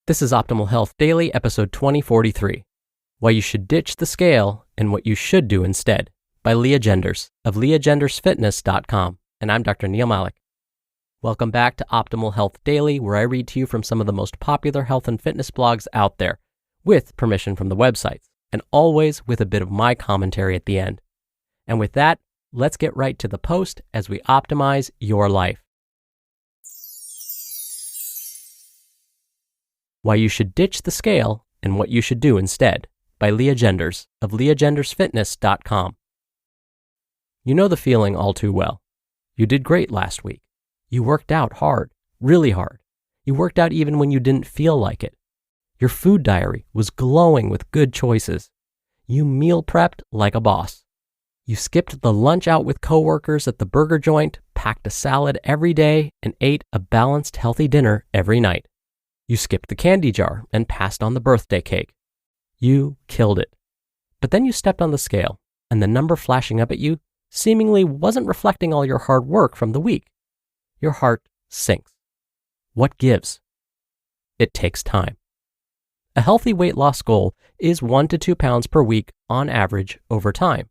This is Optimal Health Daily, episode 2043, Why You Should Ditch the Scale and What You Should Do Instead, by Lea Genders of leagendersfitness.com, and I'm Dr. Neil Malik. Welcome back to Optimal Health Daily, where I read to you from some of the most popular health and fitness blogs out there, with permission from the websites, and always with a bit of my commentary at the end. And with that, let's get right to the post as we optimize your life. Why You Should Ditch the Scale and What You Should Do Instead, by Lea Genders of leagendersfitness.com. You know the feeling all too well. You did great last week. You worked out hard, really hard. You worked out even when you didn't feel like it. Your food diary was glowing with good choices. You meal prepped like a boss. You skipped the lunch out with coworkers at the burger joint, packed a salad every day, and ate a balanced, healthy dinner every night. You skipped the candy jar and passed on the birthday cake. You killed it. But then you stepped on the scale, and the number flashing up at you seemingly wasn't reflecting all your hard work from the week. Your heart sinks. What gives? It takes time. A healthy weight loss goal is 1 to 2 pounds per week on average over time.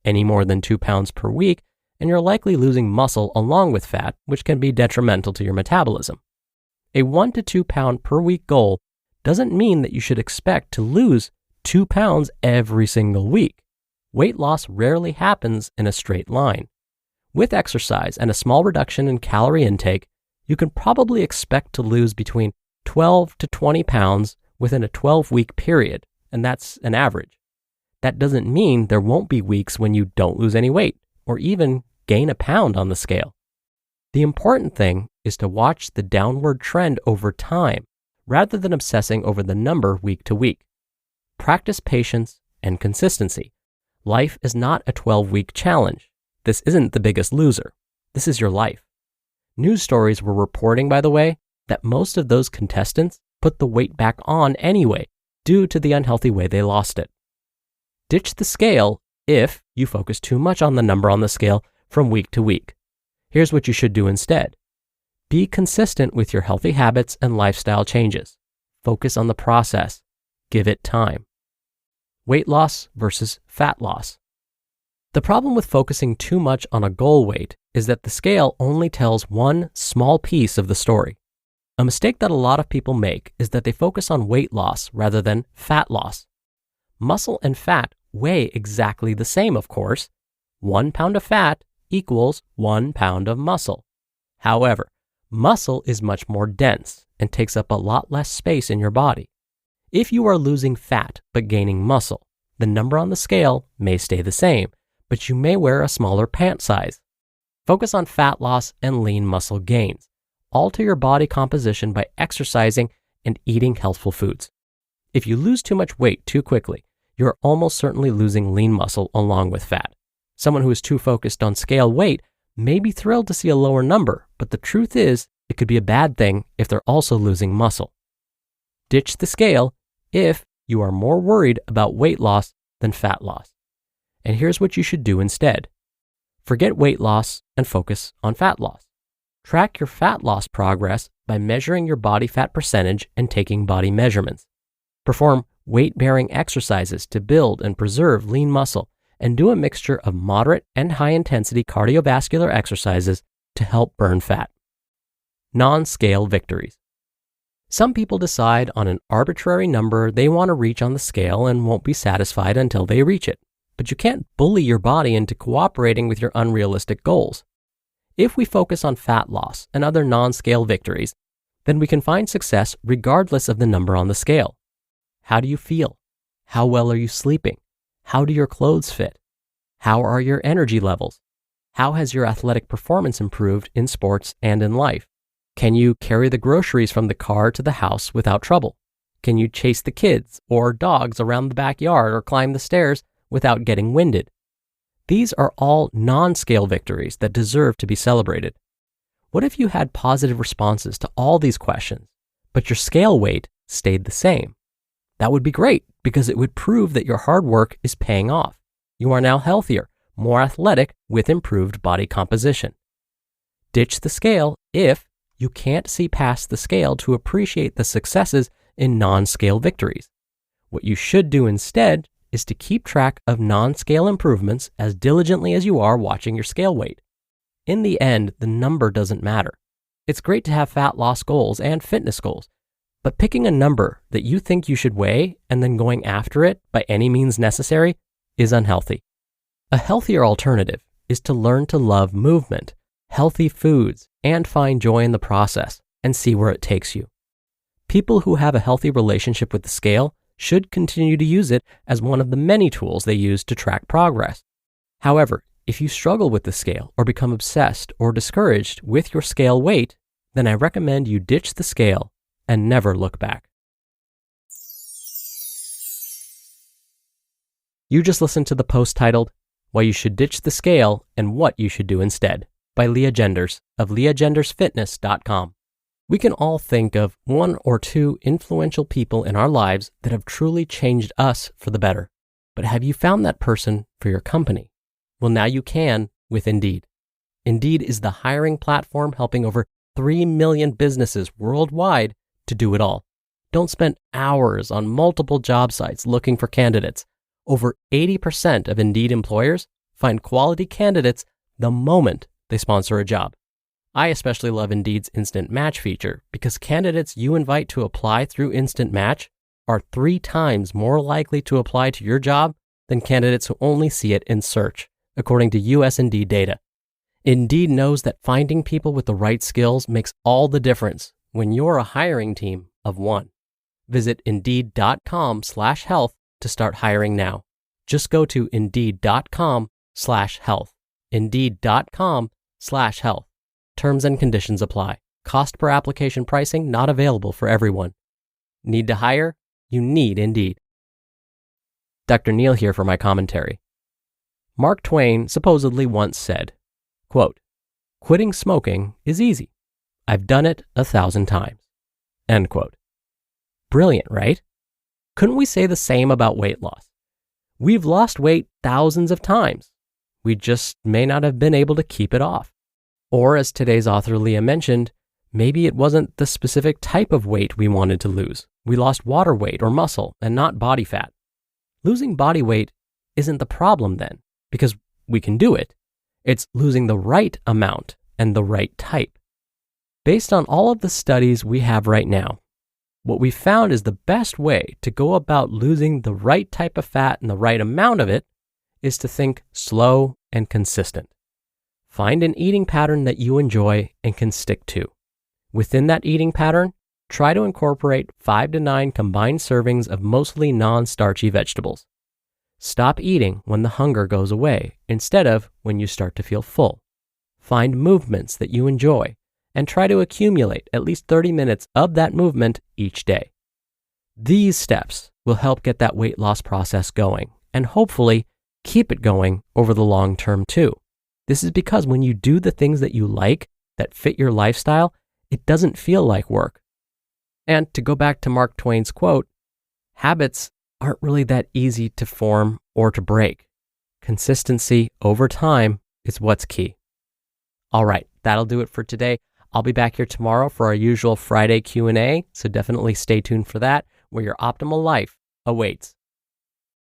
Any more than 2 pounds per week, and you're likely losing muscle along with fat, which can be detrimental to your metabolism. A 1 to 2 pound per week goal doesn't mean that you should expect to lose 2 pounds every single week. Weight loss rarely happens in a straight line. With exercise and a small reduction in calorie intake, you can probably expect to lose between 12 to 20 pounds within a 12-week period, and that's an average. That doesn't mean there won't be weeks when you don't lose any weight, or even gain a pound on the scale. The important thing is to watch the downward trend over time, rather than obsessing over the number week to week. Practice patience and consistency. Life is not a 12-week challenge. This isn't The Biggest Loser. This is your life. News stories were reporting, by the way, that most of those contestants put the weight back on anyway, due to the unhealthy way they lost it. Ditch the scale if you focus too much on the number on the scale from week to week. Here's what you should do instead. Be consistent with your healthy habits and lifestyle changes. Focus on the process. Give it time. Weight loss versus fat loss. The problem with focusing too much on a goal weight is that the scale only tells one small piece of the story. A mistake that a lot of people make is that they focus on weight loss rather than fat loss. Muscle and fat weigh exactly the same, of course. 1 pound of fat equals 1 pound of muscle. However, muscle is much more dense and takes up a lot less space in your body. If you are losing fat but gaining muscle, the number on the scale may stay the same, but you may wear a smaller pant size. Focus on fat loss and lean muscle gains. Alter your body composition by exercising and eating healthful foods. If you lose too much weight too quickly, you're almost certainly losing lean muscle along with fat. Someone who is too focused on scale weight may be thrilled to see a lower number, but the truth is, it could be a bad thing if they're also losing muscle. Ditch the scale if you are more worried about weight loss than fat loss. And here's what you should do instead. Forget weight loss and focus on fat loss. Track your fat loss progress by measuring your body fat percentage and taking body measurements. Perform weight-bearing exercises to build and preserve lean muscle, and do a mixture of moderate and high-intensity cardiovascular exercises to help burn fat. Non-scale victories. Some people decide on an arbitrary number they want to reach on the scale and won't be satisfied until they reach it. But you can't bully your body into cooperating with your unrealistic goals. If we focus on fat loss and other non-scale victories, then we can find success regardless of the number on the scale. How do you feel? How well are you sleeping? How do your clothes fit? How are your energy levels? How has your athletic performance improved in sports and in life? Can you carry the groceries from the car to the house without trouble? Can you chase the kids or dogs around the backyard or climb the stairs without getting winded? These are all non-scale victories that deserve to be celebrated. What if you had positive responses to all these questions, but your scale weight stayed the same? That would be great because it would prove that your hard work is paying off. You are now healthier, more athletic with improved body composition. Ditch the scale if you can't see past the scale to appreciate the successes in non-scale victories. What you should do instead is to keep track of non-scale improvements as diligently as you are watching your scale weight. In the end, the number doesn't matter. It's great to have fat loss goals and fitness goals, but picking a number that you think you should weigh and then going after it by any means necessary is unhealthy. A healthier alternative is to learn to love movement, healthy foods, and find joy in the process and see where it takes you. People who have a healthy relationship with the scale should continue to use it as one of the many tools they use to track progress. However, if you struggle with the scale or become obsessed or discouraged with your scale weight, then I recommend you ditch the scale and never look back. You just listened to the post titled, Why You Should Ditch the Scale and What You Should Do Instead by Lea Genders of leagendersfitness.com. We can all think of one or two influential people in our lives that have truly changed us for the better. But have you found that person for your company? Well, now you can with Indeed. Indeed is the hiring platform helping over 3 million businesses worldwide to do it all. Don't spend hours on multiple job sites looking for candidates. Over 80% of Indeed employers find quality candidates the moment they sponsor a job. I especially love Indeed's Instant Match feature because candidates you invite to apply through Instant Match are 3 times more likely to apply to your job than candidates who only see it in search, according to US Indeed data. Indeed knows that finding people with the right skills makes all the difference when you're a hiring team of one. Visit Indeed.com/health to start hiring now. Just go to Indeed.com/health. Indeed.com/health. Terms and conditions apply. Cost per application pricing not available for everyone. Need to hire? You need Indeed. Dr. Neal here for my commentary. Mark Twain supposedly once said, quote, "Quitting smoking is easy. I've done it 1,000 times." End quote. Brilliant, right? Couldn't we say the same about weight loss? We've lost weight thousands of times. We just may not have been able to keep it off. Or as today's author Lea mentioned, maybe it wasn't the specific type of weight we wanted to lose. We lost water weight or muscle and not body fat. Losing body weight isn't the problem then, because we can do it. It's losing the right amount and the right type. Based on all of the studies we have right now, what we found is the best way to go about losing the right type of fat and the right amount of it is to think slow and consistent. Find an eating pattern that you enjoy and can stick to. Within that eating pattern, try to incorporate 5 to 9 combined servings of mostly non-starchy vegetables. Stop eating when the hunger goes away instead of when you start to feel full. Find movements that you enjoy and try to accumulate at least 30 minutes of that movement each day. These steps will help get that weight loss process going and hopefully keep it going over the long term too. This is because when you do the things that you like, that fit your lifestyle, it doesn't feel like work. And to go back to Mark Twain's quote, habits aren't really that easy to form or to break. Consistency over time is what's key. All right, that'll do it for today. I'll be back here tomorrow for our usual Friday Q&A, so definitely stay tuned for that, where your optimal life awaits.